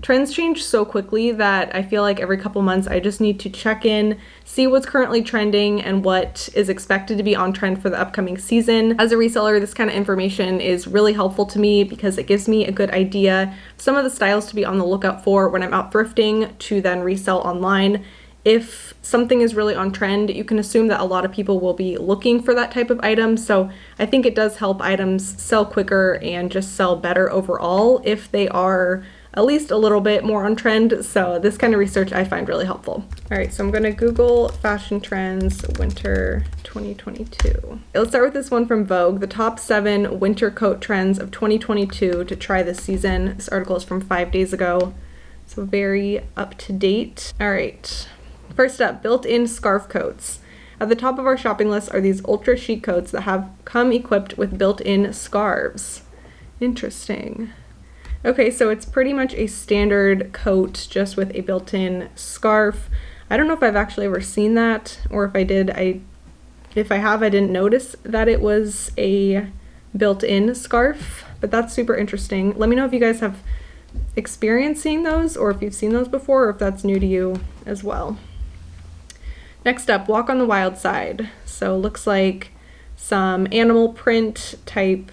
Trends change so quickly that I feel like every couple months I just need to check in, see what's currently trending and what is expected to be on trend for the upcoming season. As a reseller, this kind of information is really helpful to me because it gives me a good idea of some of the styles to be on the lookout for when I'm out thrifting to then resell online. If something is really on trend, you can assume that a lot of people will be looking for that type of item. So I think it does help items sell quicker and just sell better overall if they are at least a little bit more on trend. So this kind of research I find really helpful. All right, so I'm gonna Google fashion trends winter 2022. Let's start with this one from Vogue, the top 7 winter coat trends of 2022 to try this season. This article is from 5 days ago, so very up to date. All right, first up, built-in scarf coats. At the top of our shopping list are these ultra chic coats that have come equipped with built-in scarves. Interesting. Okay, so it's pretty much a standard coat just with a built-in scarf. I don't know if I've actually ever seen that, or if I did, if I have, I didn't notice that it was a built-in scarf, but that's super interesting. Let me know if you guys have experience seeing those, or if you've seen those before, or if that's new to you as well. Next up, walk on the wild side. So looks like some animal print type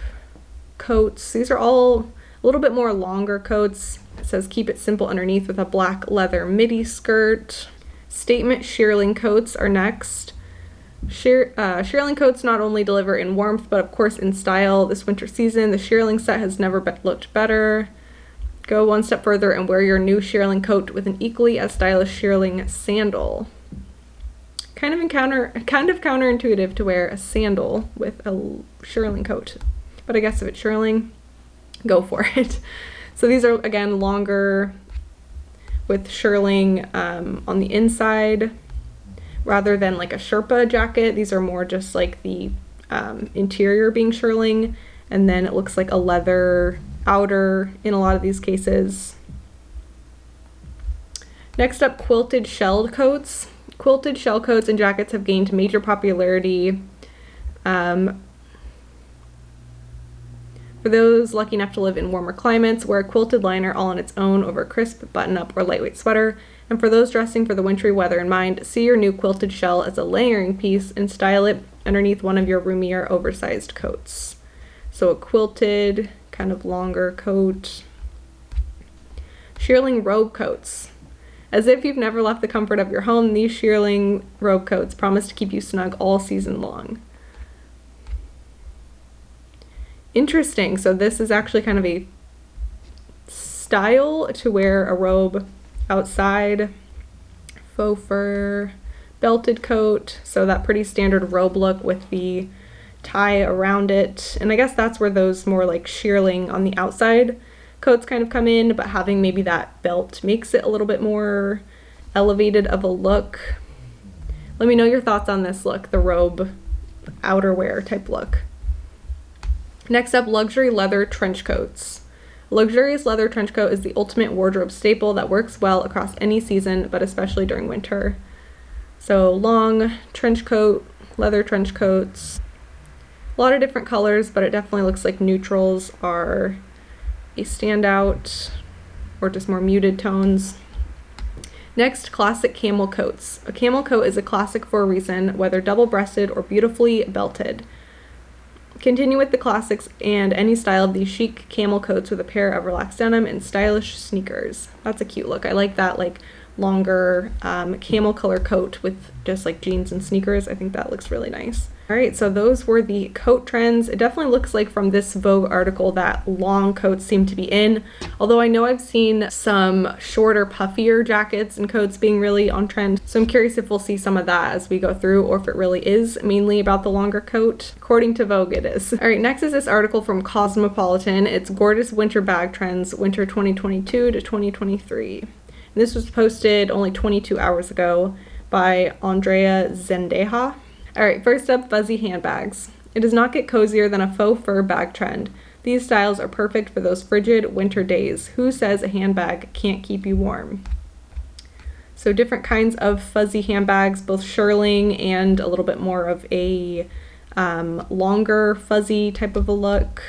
coats. These are all a little bit more longer coats. It says keep it simple underneath with a black leather midi skirt. Statement shearling coats are next. Shearling coats not only deliver in warmth, but of course in style. This winter season, the shearling set has never looked better. Go one step further and wear your new shearling coat with an equally as stylish shearling sandal. Kind of counterintuitive to wear a sandal with a shearling coat, but I guess if it's shearling, go for it. So these are again longer with shearling on the inside rather than like a Sherpa jacket. These are more just like the interior being shearling, and then it looks like a leather outer in a lot of these cases. Next up, quilted shell coats. Quilted shell coats and jackets have gained major popularity. For those lucky enough to live in warmer climates, wear a quilted liner all on its own over a crisp button-up or lightweight sweater. And for those dressing for the wintry weather in mind, see your new quilted shell as a layering piece and style it underneath one of your roomier, oversized coats. So a quilted, kind of longer coat. Shearling robe coats. As if you've never left the comfort of your home, these shearling robe coats promise to keep you snug all season long. Interesting. So this is actually kind of a style to wear a robe outside. Faux fur, belted coat. So that pretty standard robe look with the tie around it. And I guess that's where those more like shearling on the outside coats kind of come in, but having maybe that belt makes it a little bit more elevated of a look. Let me know your thoughts on this look, the robe outerwear type look. Next up, luxury leather trench coats. A luxurious leather trench coat is the ultimate wardrobe staple that works well across any season, but especially during winter. So long trench coat, leather trench coats, a lot of different colors, but it definitely looks like neutrals are a standout, or just more muted tones. Next, classic camel coats. A camel coat is a classic for a reason, whether double-breasted or beautifully belted. Continue with the classics and any style of these chic camel coats with a pair of relaxed denim and stylish sneakers. That's a cute look. I like that like longer camel color coat with just like jeans and sneakers. I think that looks really nice. All right, so those were the coat trends. It definitely looks like from this Vogue article that long coats seem to be in, although I know I've seen some shorter, puffier jackets and coats being really on trend. So I'm curious if we'll see some of that as we go through, or if it really is mainly about the longer coat. According to Vogue, it is. All right, next is this article from Cosmopolitan. It's Gorgeous Winter Bag Trends, Winter 2022 to 2023. And this was posted only 22 hours ago by Andrea Zendeja. All right, first up, fuzzy handbags. It does not get cozier than a faux fur bag trend. These styles are perfect for those frigid winter days. Who says a handbag can't keep you warm? So different kinds of fuzzy handbags, both shearling and a little bit more of a longer fuzzy type of a look.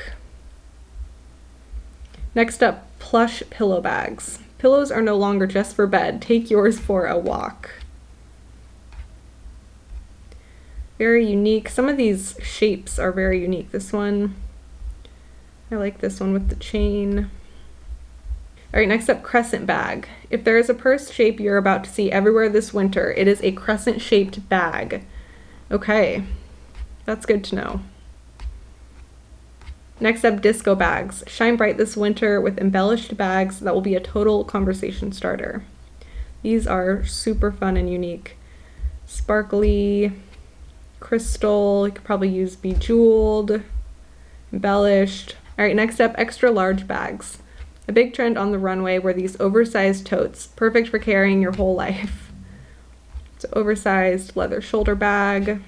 Next up, plush pillow bags. Pillows are no longer just for bed. Take yours for a walk. Very unique. Some of these shapes are very unique. This one, I like this one with the chain. All right, next up, crescent bag. If there is a purse shape you're about to see everywhere this winter, it is a crescent-shaped bag. Okay, that's good to know. Next up, disco bags. Shine bright this winter with embellished bags that will be a total conversation starter. These are super fun and unique. Sparkly, crystal, you could probably use bejeweled, embellished. All right, next up, extra large bags. A big trend on the runway were these oversized totes, perfect for carrying your whole life. So oversized leather shoulder bag,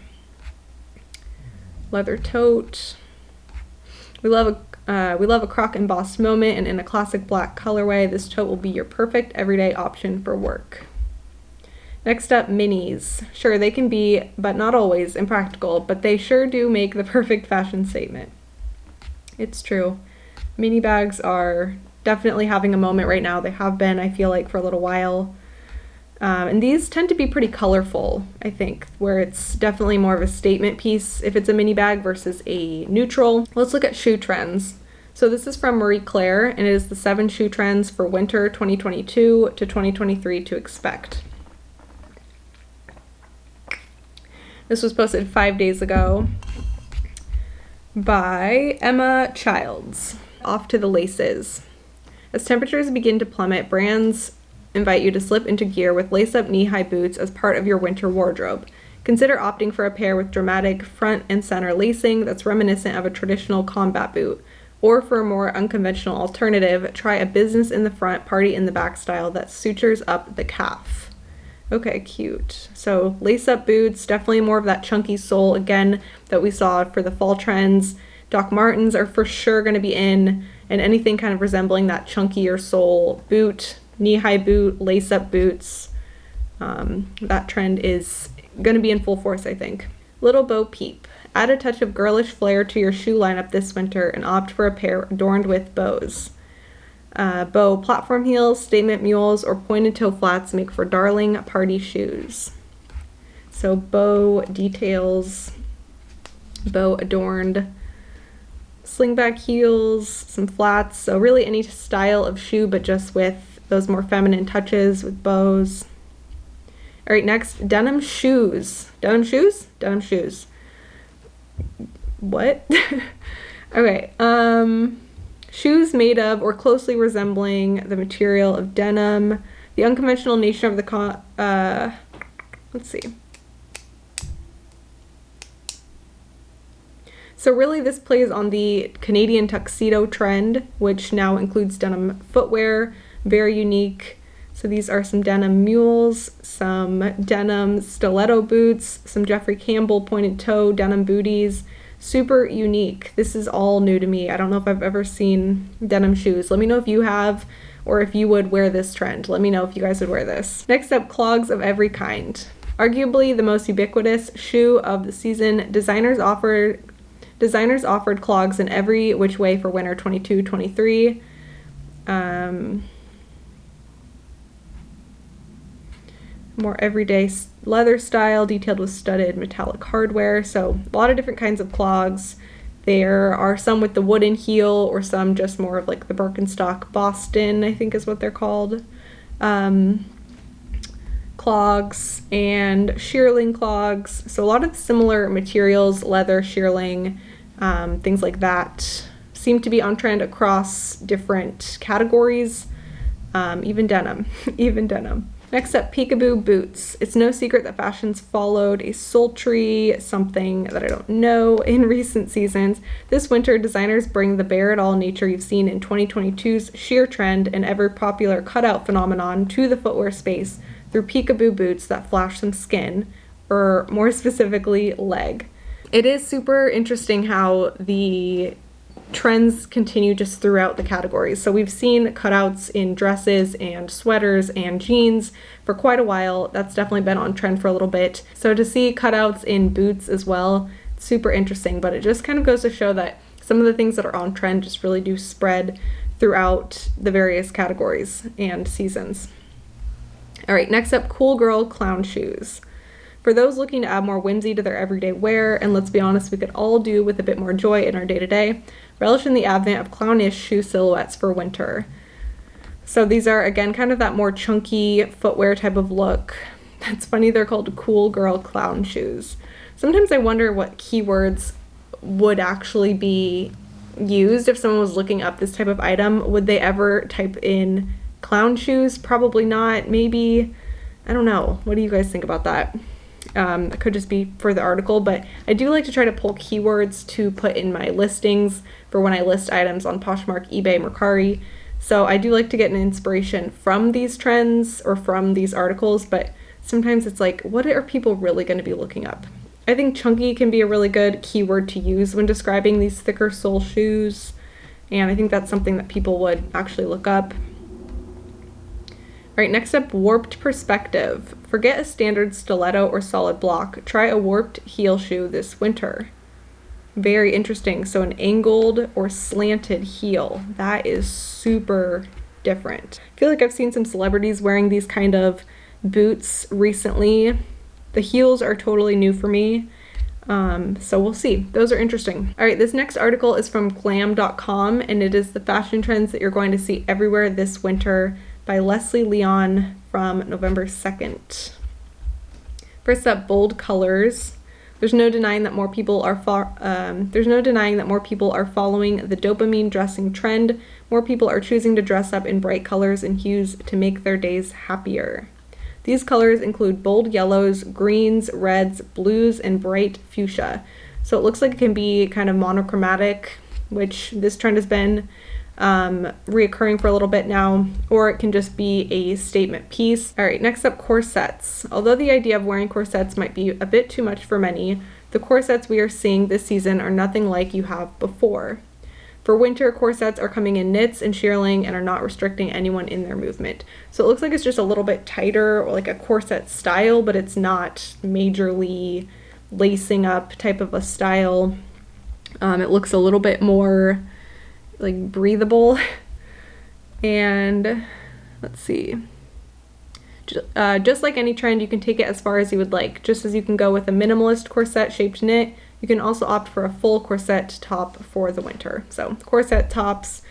leather tote. We love a croc embossed moment, and in a classic black colorway, this tote will be your perfect everyday option for work. Next up, minis. Sure, they can be, but not always, impractical, but they sure do make the perfect fashion statement. It's true. Mini bags are definitely having a moment right now. They have been, I feel like, for a little while. And these tend to be pretty colorful, I think, where it's definitely more of a statement piece if it's a mini bag versus a neutral. Let's look at shoe trends. So this is from Marie Claire, and it is the 7 shoe trends for winter 2022 to 2023 to expect. This was posted 5 days ago by Emma Childs. Off to the laces. As temperatures begin to plummet, brands invite you to slip into gear with lace-up knee-high boots as part of your winter wardrobe. Consider opting for a pair with dramatic front and center lacing that's reminiscent of a traditional combat boot. Or for a more unconventional alternative, try a business in the front, party in the back style that sutures up the calf. Okay, cute. So lace-up boots, definitely more of that chunky sole, again, that we saw for the fall trends. Doc Martens are for sure going to be in, and anything kind of resembling that chunkier sole boot, knee-high boot, lace-up boots. That trend is going to be in full force, I think. Little Bo Peep. Add a touch of girlish flair to your shoe lineup this winter and opt for a pair adorned with bows. Bow platform heels, statement mules, or pointed toe flats make for darling party shoes. So bow details, bow adorned, slingback heels, some flats. So really any style of shoe, but just with those more feminine touches with bows. All right, next, denim shoes. Denim shoes? Denim shoes. What? Okay, shoes made of or closely resembling the material of denim. The unconventional nature of the let's see. So really this plays on the Canadian tuxedo trend, which now includes denim footwear, very unique. So these are some denim mules, some denim stiletto boots, some Jeffrey Campbell pointed toe denim booties. Super unique. This is all new to me. I don't know if I've ever seen denim shoes. Let me know if you have, or if you would wear this trend. Let me know if you guys would wear this. Next up, clogs of every kind. Arguably the most ubiquitous shoe of the season, designers offered clogs in every which way for winter 22-23. More everyday leather style, detailed with studded metallic hardware. So a lot of different kinds of clogs. There are some with the wooden heel, or some just more of like the Birkenstock Boston, I think is what they're called. Clogs and shearling clogs. So a lot of similar materials, leather, shearling, things like that, seem to be on trend across different categories. Even denim. Next up, peekaboo boots. It's no secret that fashion's followed a sultry something that I don't know in recent seasons. This winter, designers bring the bare-it-all nature you've seen in 2022's sheer trend and ever-popular cutout phenomenon to the footwear space through peekaboo boots that flash some skin, or more specifically, leg. It is super interesting how the trends continue just throughout the categories. So we've seen cutouts in dresses and sweaters and jeans for quite a while. That's definitely been on trend for a little bit. So to see cutouts in boots as well, super interesting, but it just kind of goes to show that some of the things that are on trend just really do spread throughout the various categories and seasons. All right, next up, cool girl clown shoes. For those looking to add more whimsy to their everyday wear, and let's be honest, we could all do with a bit more joy in our day-to-day, relish in the advent of clownish shoe silhouettes for winter. So these are, again, kind of that more chunky footwear type of look. It's funny they're called cool girl clown shoes. Sometimes I wonder what keywords would actually be used if someone was looking up this type of item. Would they ever type in clown shoes? Probably not. Maybe. I don't know. What do you guys think about that? It could just be for the article, but I do like to try to pull keywords to put in my listings for when I list items on Poshmark, eBay, Mercari. So I do like to get an inspiration from these trends or from these articles, but sometimes it's like, what are people really going to be looking up? I think chunky can be a really good keyword to use when describing these thicker sole shoes, and I think that's something that people would actually look up. All right, next up, warped perspective. Forget a standard stiletto or solid block. Try a warped heel shoe this winter. Very interesting. So an angled or slanted heel. That is super different. I feel like I've seen some celebrities wearing these kind of boots recently. The heels are totally new for me. So we'll see. Those are interesting. All right, this next article is from glam.com, and it is the fashion trends that you're going to see everywhere this winter by Leslie Leon from November 2nd. First up, bold colors. There's no denying that more people are following the dopamine dressing trend. More people are choosing to dress up in bright colors and hues to make their days happier. These colors include bold yellows, greens, reds, blues, and bright fuchsia. So it looks like it can be kind of monochromatic, which this trend has been reoccurring for a little bit now, or it can just be a statement piece. All right, next up, corsets. Although the idea of wearing corsets might be a bit too much for many, the corsets we are seeing this season are nothing like you have before. For winter, corsets are coming in knits and shearling and are not restricting anyone in their movement. So it looks like it's just a little bit tighter, or like a corset style, but it's not majorly lacing up type of a style. It looks a little bit more like breathable, and let's see, just like any trend, you can take it as far as you would like. Just as you can go with a minimalist corset shaped knit, you can also opt for a full corset top for the winter. So corset tops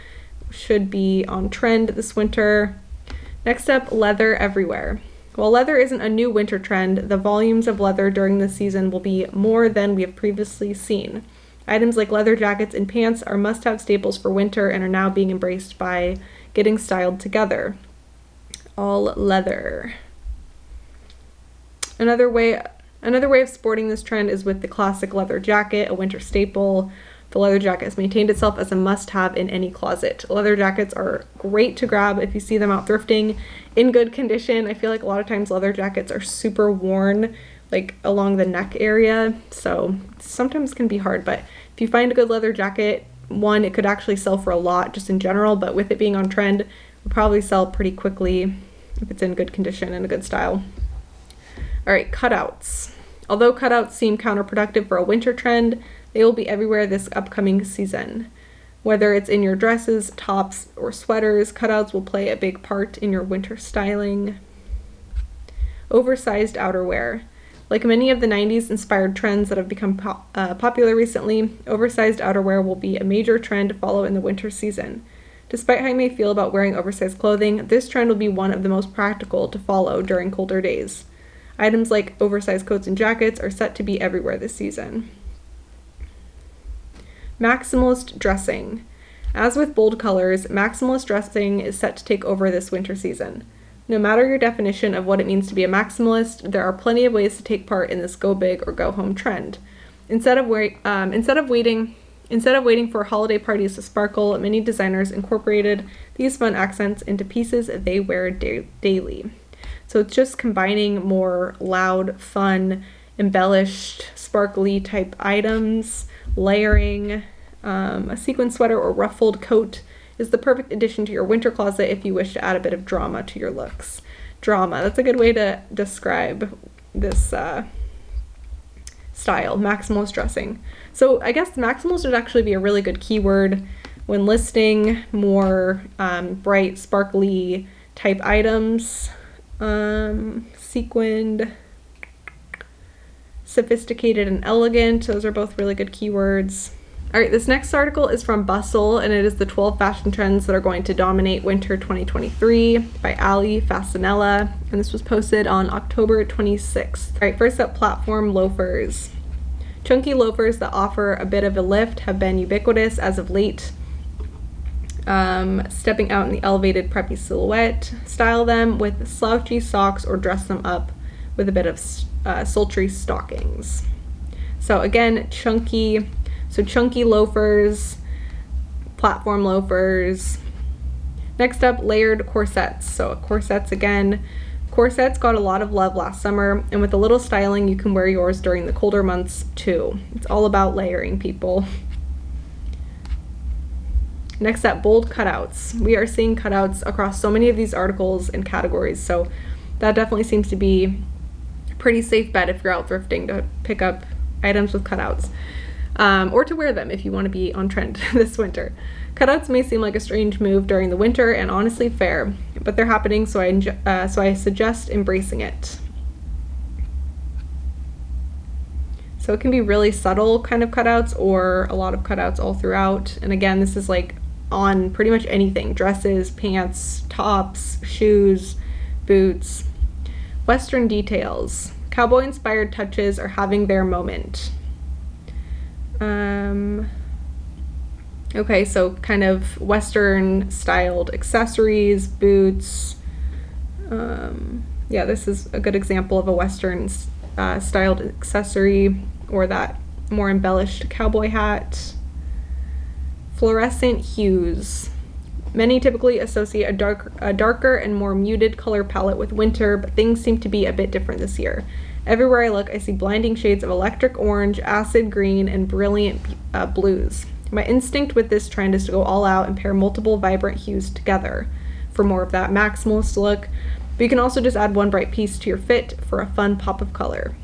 should be on trend this winter. Next up, leather everywhere. While leather isn't a new winter trend, the volumes of leather during this season will be more than we have previously seen. Items like leather jackets and pants are must-have staples for winter and are now being embraced by getting styled together. All leather. Another way of sporting this trend is with the classic leather jacket, a winter staple. The leather jacket has maintained itself as a must-have in any closet. Leather jackets are great to grab if you see them out thrifting in good condition. I feel like a lot of times leather jackets are super worn, like along the neck area, so sometimes can be hard, but if you find a good leather jacket, one, it could actually sell for a lot just in general, but with it being on trend, it will probably sell pretty quickly if it's in good condition and a good style. All right, cutouts. Although cutouts seem counterproductive for a winter trend, they will be everywhere this upcoming season. Whether it's in your dresses, tops, or sweaters, cutouts will play a big part in your winter styling. Oversized outerwear. Like many of the 90s inspired trends that have become popular recently, oversized outerwear will be a major trend to follow in the winter season. Despite how you may feel about wearing oversized clothing, this trend will be one of the most practical to follow during colder days. Items like oversized coats and jackets are set to be everywhere this season. Maximalist dressing. As with bold colors, maximalist dressing is set to take over this winter season. No matter your definition of what it means to be a maximalist, there are plenty of ways to take part in this go big or go home trend. Instead of waiting for holiday parties to sparkle, many designers incorporated these fun accents into pieces they wear daily. So it's just combining more loud, fun, embellished, sparkly type items, layering. A sequin sweater or ruffled coat is the perfect addition to your winter closet if you wish to add a bit of drama to your looks. Drama, that's a good way to describe this style, maximalist dressing. So I guess maximalist would actually be a really good keyword when listing more bright, sparkly type items. Sequined, sophisticated, and elegant. Those are both really good keywords. All right, this next article is from Bustle, and it is the 12 fashion trends that are going to dominate winter 2023 by Ali Fasanella, and this was posted on October 26th. All right, first up, platform loafers. Chunky loafers that offer a bit of a lift have been ubiquitous as of late. Stepping out in the elevated preppy silhouette, style them with slouchy socks or dress them up with a bit of sultry stockings. So again, chunky loafers, platform loafers. Next up, layered corsets. So corsets again. Corsets got a lot of love last summer, and with a little styling, you can wear yours during the colder months too. It's all about layering, people. Next up, bold cutouts. We are seeing cutouts across so many of these articles and categories, so that definitely seems to be a pretty safe bet if you're out thrifting to pick up items with cutouts. Or to wear them if you want to be on trend this winter. Cutouts may seem like a strange move during the winter, and honestly fair, but they're happening, so I suggest embracing it. So it can be really subtle kind of cutouts or a lot of cutouts all throughout. And again, this is like on pretty much anything: dresses, pants, tops, shoes, boots. Western details. Cowboy-inspired touches are having their moment. Okay, so kind of Western styled accessories, boots. Yeah, this is a good example of a Western styled accessory, or that more embellished cowboy hat. Fluorescent hues. Many typically associate a darker and more muted color palette with winter, but things seem to be a bit different this year. Everywhere I look, I see blinding shades of electric orange, acid green, and brilliant blues. My instinct with this trend is to go all out and pair multiple vibrant hues together for more of that maximalist look, but you can also just add one bright piece to your fit for a fun pop of color.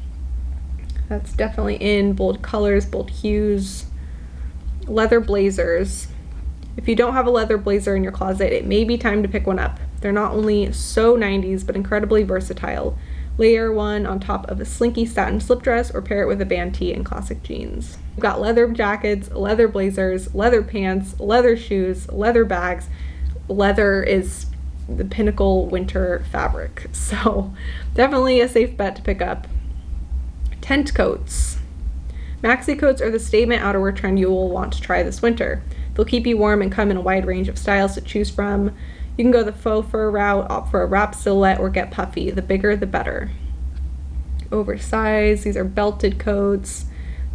That's definitely in bold colors, bold hues. Leather blazers. If you don't have a leather blazer in your closet, it may be time to pick one up. They're not only so 90s, but incredibly versatile. Layer one on top of a slinky satin slip dress, or pair it with a band tee and classic jeans. We've got leather jackets, leather blazers, leather pants, leather shoes, leather bags. Leather is the pinnacle winter fabric, so definitely a safe bet to pick up. Tent coats. Maxi coats are the statement outerwear trend you will want to try this winter. They'll keep you warm and come in a wide range of styles to choose from. You can go the faux fur route, opt for a wrap silhouette, or get puffy. The bigger, the better. Oversized. These are belted coats.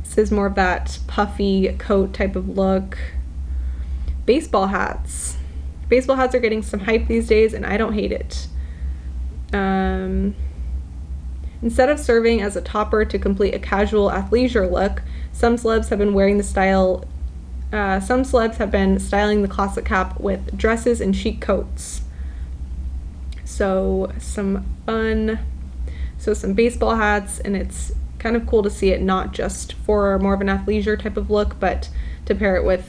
This is more of that puffy coat type of look. Baseball hats. Baseball hats are getting some hype these days, and I don't hate it. Instead of serving as a topper to complete a casual athleisure look, some celebs have been styling the classic cap with dresses and chic coats. So some baseball hats, and it's kind of cool to see it not just for more of an athleisure type of look, but to pair it with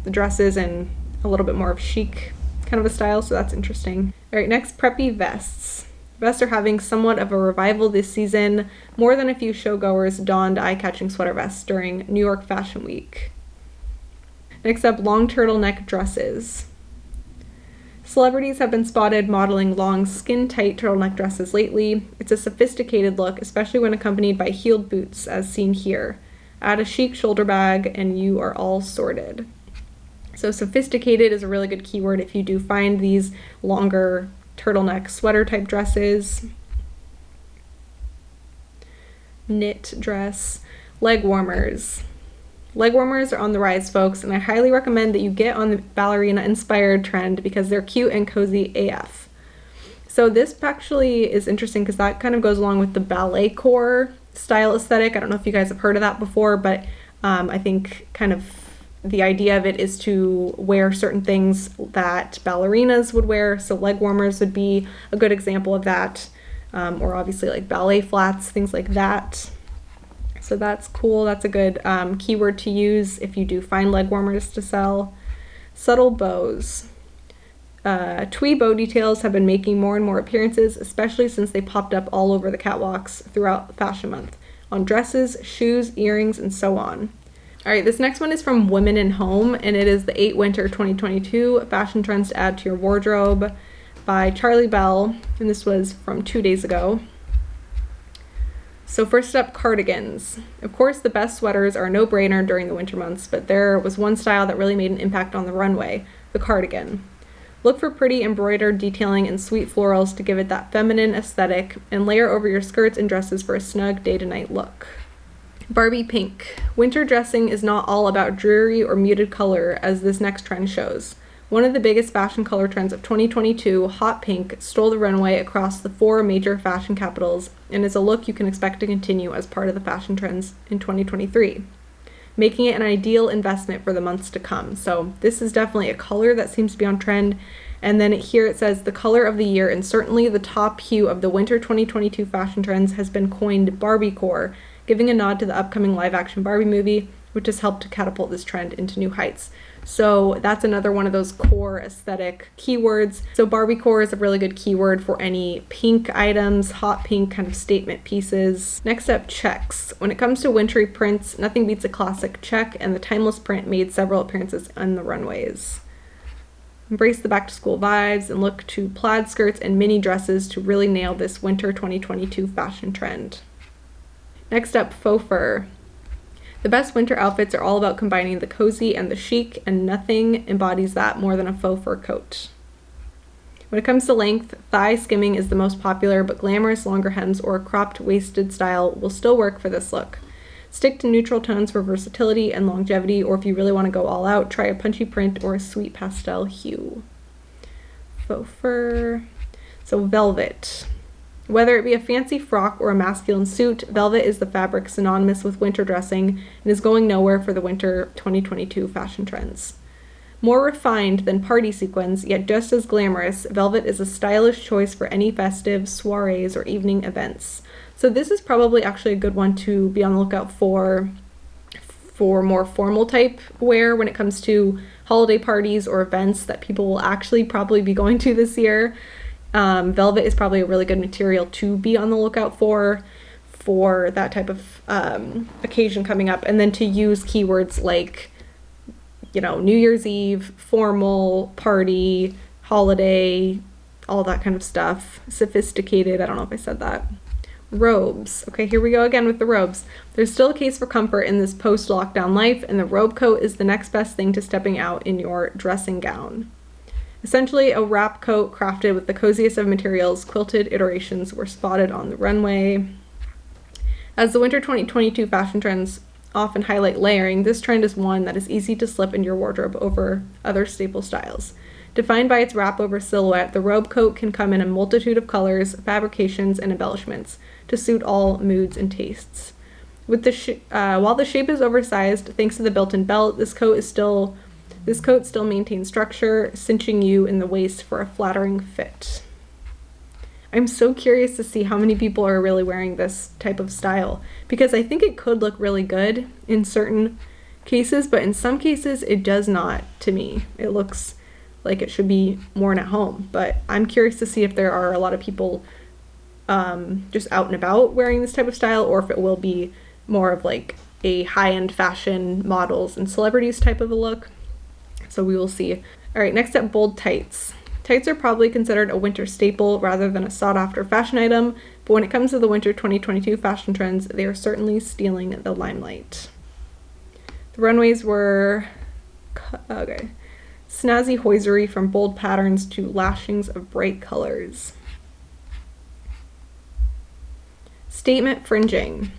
the dresses and a little bit more of chic kind of a style, so that's interesting. All right, next, preppy vests. Vests are having somewhat of a revival this season. More than a few showgoers donned eye-catching sweater vests during New York Fashion Week. Next up, long turtleneck dresses. Celebrities have been spotted modeling long, skin-tight turtleneck dresses lately. It's a sophisticated look, especially when accompanied by heeled boots, as seen here. Add a chic shoulder bag, and you are all sorted. So sophisticated is a really good keyword if you do find these longer turtleneck sweater type dresses. Knit dress. Leg warmers. Leg warmers are on the rise, folks, and I highly recommend that you get on the ballerina inspired trend because they're cute and cozy AF. So this actually is interesting because that kind of goes along with the ballet core style aesthetic. I don't know if you guys have heard of that before, but I think kind of the idea of it is to wear certain things that ballerinas would wear. So leg warmers would be a good example of that, or obviously like ballet flats, things like that. So that's cool. That's a good keyword to use if you do find leg warmers to sell. Subtle bows. Twee bow details have been making more and more appearances, especially since they popped up all over the catwalks throughout Fashion Month, on dresses, shoes, earrings, and so on. All right, this next one is from Women in Home, and it is the 8 Winter 2022 Fashion Trends to Add to Your Wardrobe by Charlie Bell, and this was from 2 days ago. So first up, cardigans. Of course, the best sweaters are a no-brainer during the winter months, but there was one style that really made an impact on the runway, the cardigan. Look for pretty embroidered detailing and sweet florals to give it that feminine aesthetic, and layer over your skirts and dresses for a snug day-to-night look. Barbie pink. Winter dressing is not all about dreary or muted color, as this next trend shows. One of the biggest fashion color trends of 2022, hot pink, stole the runway across the 4 major fashion capitals and is a look you can expect to continue as part of the fashion trends in 2023, making it an ideal investment for the months to come. So this is definitely a color that seems to be on trend. And then here it says the color of the year, and certainly the top hue of the winter 2022 fashion trends has been coined Barbiecore, giving a nod to the upcoming live-action Barbie movie, which has helped to catapult this trend into new heights. So that's another one of those core aesthetic keywords. So Barbiecore is a really good keyword for any pink items, hot pink kind of statement pieces. Next up, checks. When it comes to wintry prints, nothing beats a classic check, and the timeless print made several appearances on the runways. Embrace the back-to-school vibes and look to plaid skirts and mini dresses to really nail this winter 2022 fashion trend. Next up, faux fur. The best winter outfits are all about combining the cozy and the chic, and nothing embodies that more than a faux fur coat. When it comes to length, thigh skimming is the most popular, but glamorous longer hems or a cropped waisted style will still work for this look. Stick to neutral tones for versatility and longevity, or if you really want to go all out, try a punchy print or a sweet pastel hue. Faux fur. So velvet. Whether it be a fancy frock or a masculine suit, velvet is the fabric synonymous with winter dressing and is going nowhere for the winter 2022 fashion trends. More refined than party sequins, yet just as glamorous, velvet is a stylish choice for any festive, soirees, or evening events. So this is probably actually a good one to be on the lookout for more formal type wear when it comes to holiday parties or events that people will actually probably be going to this year. Velvet is probably a really good material to be on the lookout for that type of occasion coming up, and then to use keywords like, New Year's Eve, formal, party, holiday, all that kind of stuff. Sophisticated, I don't know if I said that. Robes. Okay, here we go again with the robes. There's still a case for comfort in this post-lockdown life, and the robe coat is the next best thing to stepping out in your dressing gown. Essentially, a wrap coat crafted with the coziest of materials, quilted iterations were spotted on the runway. As the winter 2022 fashion trends often highlight layering, this trend is one that is easy to slip into your wardrobe over other staple styles. Defined by its wrap-over silhouette, the robe coat can come in a multitude of colors, fabrications, and embellishments to suit all moods and tastes. With while the shape is oversized, thanks to the built-in belt, this coat still maintains structure, cinching you in the waist for a flattering fit. I'm so curious to see how many people are really wearing this type of style, because I think it could look really good in certain cases, but in some cases it does not to me. It looks like it should be worn at home, but I'm curious to see if there are a lot of people just out and about wearing this type of style, or if it will be more of like a high-end fashion models and celebrities type of a look. So we will see. All right, next up, bold tights. Tights are probably considered a winter staple rather than a sought-after fashion item, but when it comes to the winter 2022 fashion trends, they are certainly stealing the limelight. The runways were snazzy hosiery from bold patterns to lashings of bright colors. Statement fringing.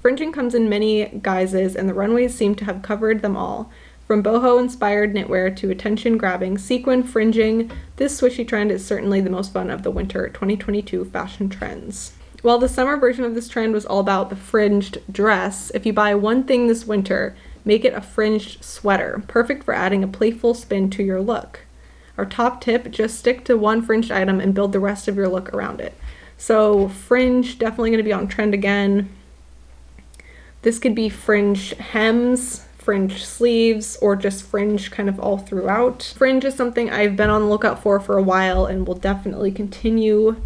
Fringing comes in many guises, and the runways seem to have covered them all. From boho-inspired knitwear to attention-grabbing sequin fringing, this swishy trend is certainly the most fun of the winter 2022 fashion trends. While the summer version of this trend was all about the fringed dress, if you buy one thing this winter, make it a fringed sweater, perfect for adding a playful spin to your look. Our top tip, just stick to one fringed item and build the rest of your look around it. So fringe, definitely going to be on trend again. This could be fringed hems, fringe sleeves or just fringe kind of all throughout. Fringe is something I've been on the lookout for a while and will definitely continue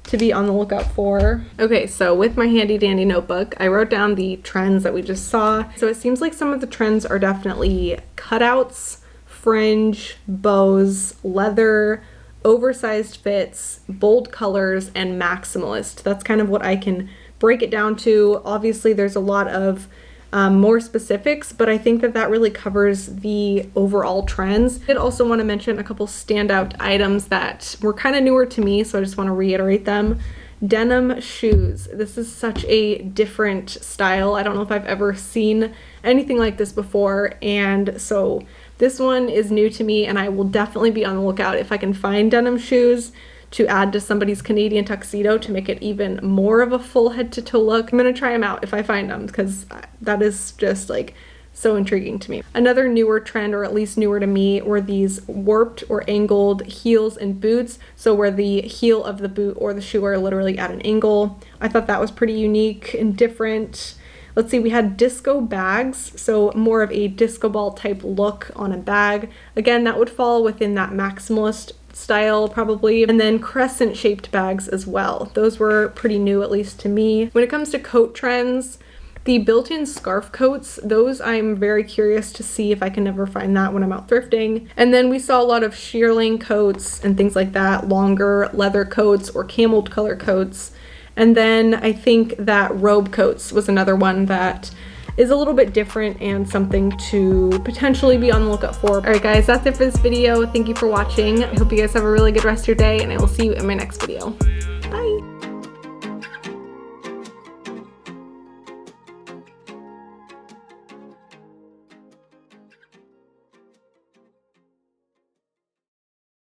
to be on the lookout for. Okay, so with my handy dandy notebook, I wrote down the trends that we just saw. So it seems like some of the trends are definitely cutouts, fringe, bows, leather, oversized fits, bold colors, and maximalist. That's kind of what I can break it down to. Obviously, there's a lot of more specifics, but I think that that really covers the overall trends. I did also want to mention a couple standout items that were kind of newer to me, so I just want to reiterate them. Denim shoes. This is such a different style. I don't know if I've ever seen anything like this before, and so this one is new to me, and I will definitely be on the lookout if I can find denim shoes to add to somebody's Canadian tuxedo to make it even more of a full head to toe look. I'm gonna try them out if I find them, because that is just like so intriguing to me. Another newer trend, or at least newer to me, were these warped or angled heels and boots. So where the heel of the boot or the shoe are literally at an angle. I thought that was pretty unique and different. Let's see, we had disco bags, so more of a disco ball type look on a bag. Again, that would fall within that maximalist style probably. And then crescent shaped bags as well. Those were pretty new, at least to me. When it comes to coat trends, the built-in scarf coats, those I'm very curious to see if I can ever find that when I'm out thrifting. And then we saw a lot of shearling coats and things like that, longer leather coats or cameled color coats. And then I think that robe coats was another one that is a little bit different and something to potentially be on the lookout for. All right guys, that's it for this video. Thank you for watching. I hope you guys have a really good rest of your day, and I will see you in my next video.